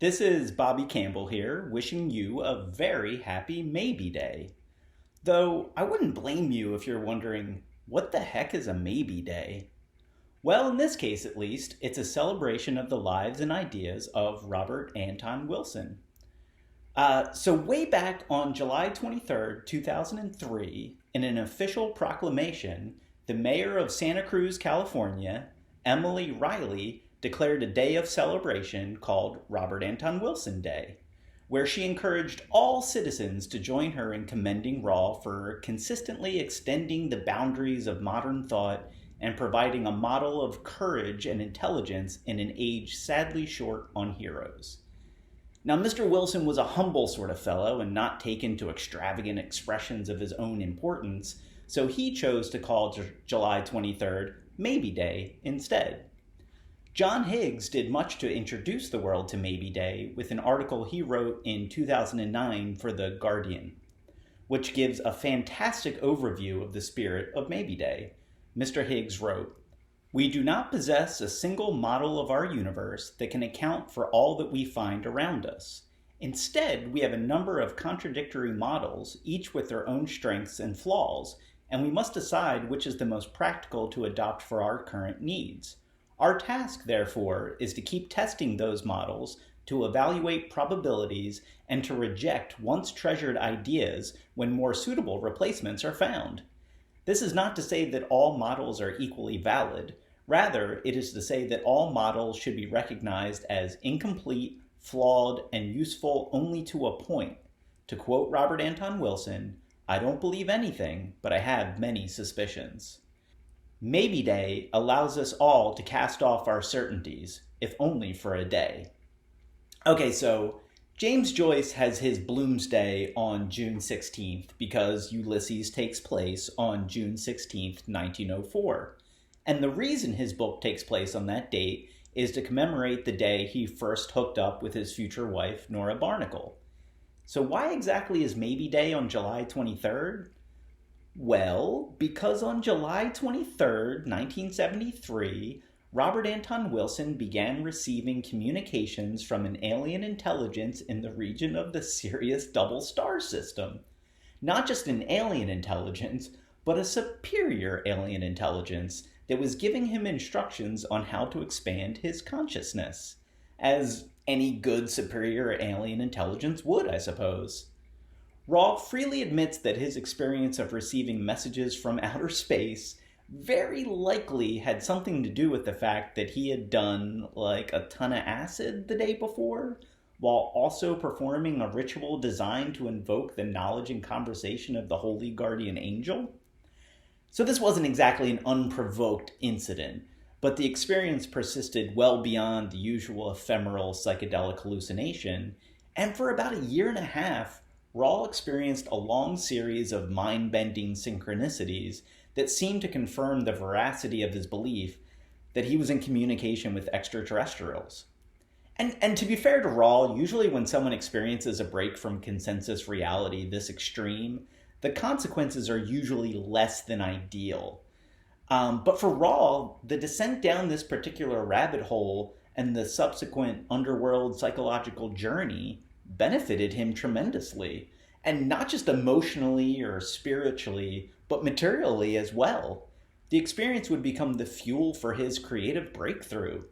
This is Bobby Campbell here, wishing you a very happy Maybe Day. Though I wouldn't blame you if you're wondering, what the heck is a Maybe Day? Well, in this case at least, it's a celebration of the lives and ideas of Robert Anton Wilson. So way back on July 23rd, 2003, in an official proclamation, the mayor of Santa Cruz, California, Emily Riley, declared a day of celebration called Robert Anton Wilson Day, where she encouraged all citizens to join her in commending Raw for consistently extending the boundaries of modern thought and providing a model of courage and intelligence in an age sadly short on heroes. Now, Mr. Wilson was a humble sort of fellow and not taken to extravagant expressions of his own importance, so he chose to call July 23rd Maybe Day instead. John Higgs did much to introduce the world to Maybe Day with an article he wrote in 2009 for The Guardian, which gives a fantastic overview of the spirit of Maybe Day. Mr. Higgs wrote, "We do not possess a single model of our universe that can account for all that we find around us. Instead, we have a number of contradictory models, each with their own strengths and flaws, and we must decide which is the most practical to adopt for our current needs. Our task, therefore, is to keep testing those models, to evaluate probabilities, and to reject once treasured ideas when more suitable replacements are found. This is not to say that all models are equally valid. Rather, it is to say that all models should be recognized as incomplete, flawed, and useful only to a point. To quote Robert Anton Wilson, I don't believe anything, but I have many suspicions." Maybe Day allows us all to cast off our certainties, if only for a day. Okay, so James Joyce has his Bloomsday on June 16th because Ulysses takes place on June 16th, 1904. And the reason his book takes place on that date is to commemorate the day he first hooked up with his future wife, Nora Barnacle. So why exactly is Maybe Day on July 23rd? Well, because on July 23rd, 1973, Robert Anton Wilson began receiving communications from an alien intelligence in the region of the Sirius Double Star System. Not just an alien intelligence, but a superior alien intelligence that was giving him instructions on how to expand his consciousness, as any good superior alien intelligence would, I suppose. Raw freely admits that his experience of receiving messages from outer space very likely had something to do with the fact that he had done like a ton of acid the day before, while also performing a ritual designed to invoke the knowledge and conversation of the holy guardian angel. So this wasn't exactly an unprovoked incident, but the experience persisted well beyond the usual ephemeral psychedelic hallucination, and for about a year and a half, Rawl experienced a long series of mind-bending synchronicities that seemed to confirm the veracity of his belief that he was in communication with extraterrestrials. And to be fair to Rawl, usually when someone experiences a break from consensus reality this extreme, the consequences are usually less than ideal. But for Rawl, the descent down this particular rabbit hole and the subsequent underworld psychological journey benefited him tremendously, and not just emotionally or spiritually, but materially as well. The experience would become the fuel for his creative breakthrough.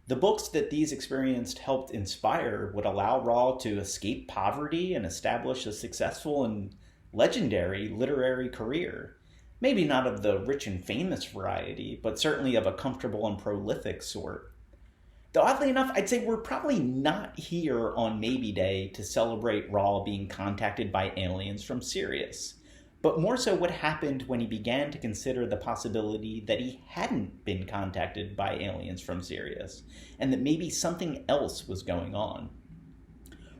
The books that these experiences helped inspire would allow Raw to escape poverty and establish a successful and legendary literary career. Maybe not of the rich and famous variety, but certainly of a comfortable and prolific sort. Though oddly enough, I'd say we're probably not here on Maybe Day to celebrate Rawl being contacted by aliens from Sirius, but more so what happened when he began to consider the possibility that he hadn't been contacted by aliens from Sirius, and that maybe something else was going on.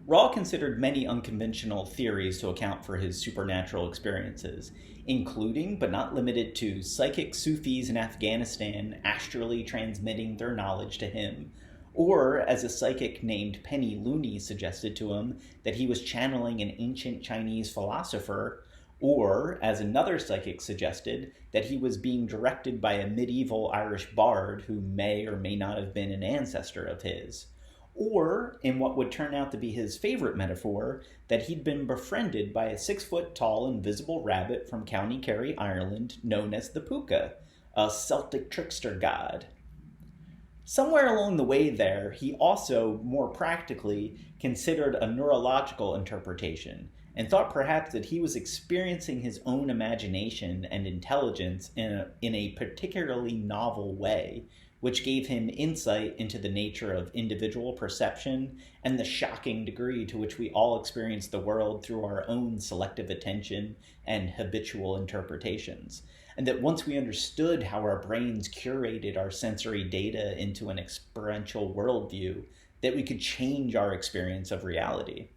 Rawl considered many unconventional theories to account for his supernatural experiences, including, but not limited to, psychic Sufis in Afghanistan astrally transmitting their knowledge to him, or, as a psychic named Penny Looney suggested to him, that he was channeling an ancient Chinese philosopher, or, as another psychic suggested, that he was being directed by a medieval Irish bard who may or may not have been an ancestor of his. or, in what would turn out to be his favorite metaphor, that he'd been befriended by a 6-foot-tall invisible rabbit from County Kerry, Ireland, known as the Puka, a Celtic trickster god. Somewhere along the way there, he also, more practically, considered a neurological interpretation, and thought perhaps that he was experiencing his own imagination and intelligence in a particularly novel way, which gave him insight into the nature of individual perception and the shocking degree to which we all experience the world through our own selective attention and habitual interpretations. And that once we understood how our brains curated our sensory data into an experiential worldview, that we could change our experience of reality.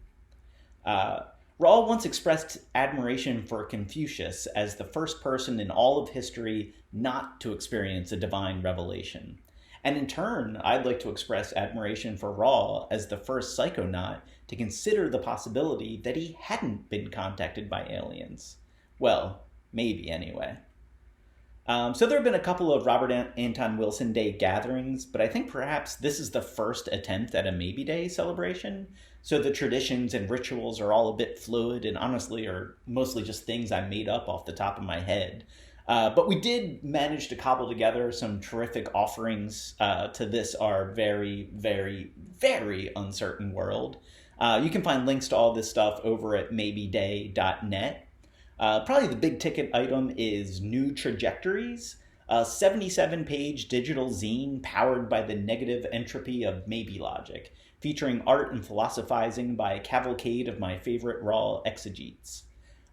Rawl once expressed admiration for Confucius as the first person in all of history not to experience a divine revelation. And in turn, I'd like to express admiration for Rawl as the first psychonaut to consider the possibility that he hadn't been contacted by aliens. Well, maybe anyway. So there have been a couple of Robert Anton Wilson Day gatherings, but I think perhaps this is the first attempt at a Maybe Day celebration. So the traditions and rituals are all a bit fluid and honestly are mostly just things I made up off the top of my head. But we did manage to cobble together some terrific offerings to this, our very, very, very uncertain world. You can find links to all this stuff over at maybeday.net. Probably the big ticket item is New Trajectories, a 77-page digital zine powered by the negative entropy of maybe logic, featuring art and philosophizing by a cavalcade of my favorite Rawl exegetes.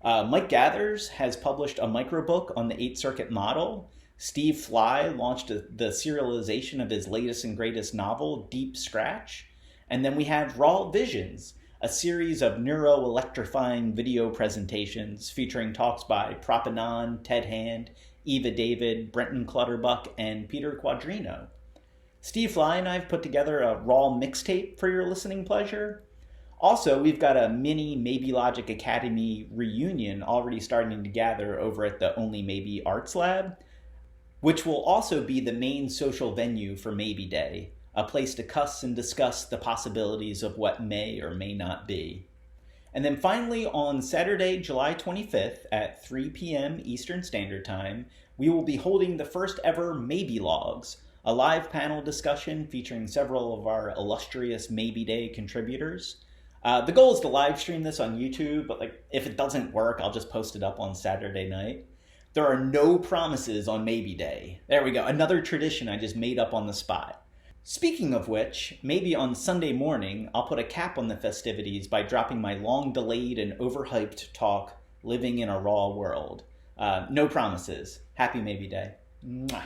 Mike Gathers has published a microbook on the 8th Circuit model. Steve Fly launched the serialization of his latest and greatest novel, Deep Scratch. And then we have Rawl Visions, a series of neuro-electrifying video presentations featuring talks by Propanon, Ted Hand, Eva David, Brenton Clutterbuck, and Peter Quadrino. Steve Fly and I have put together a Rawl mixtape for your listening pleasure. Also, we've got a mini Maybe Logic Academy reunion already starting to gather over at the Only Maybe Arts Lab, which will also be the main social venue for Maybe Day, a place to cuss and discuss the possibilities of what may or may not be. And then finally, on Saturday, July 25th at 3 p.m. Eastern Standard Time, we will be holding the first ever Maybe Logs, a live panel discussion featuring several of our illustrious Maybe Day contributors. The goal is to live stream this on YouTube, but if it doesn't work, I'll just post it up on Saturday night. There are no promises on Maybe Day. There we go, another tradition I just made up on the spot. Speaking of which, maybe on Sunday morning, I'll put a cap on the festivities by dropping my long-delayed and overhyped talk, Living in a Raw World. No promises. Happy Maybe Day. Mwah.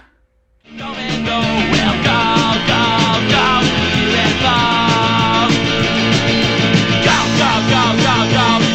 Go and go, we'll go, go, go, go, go, go, go, go.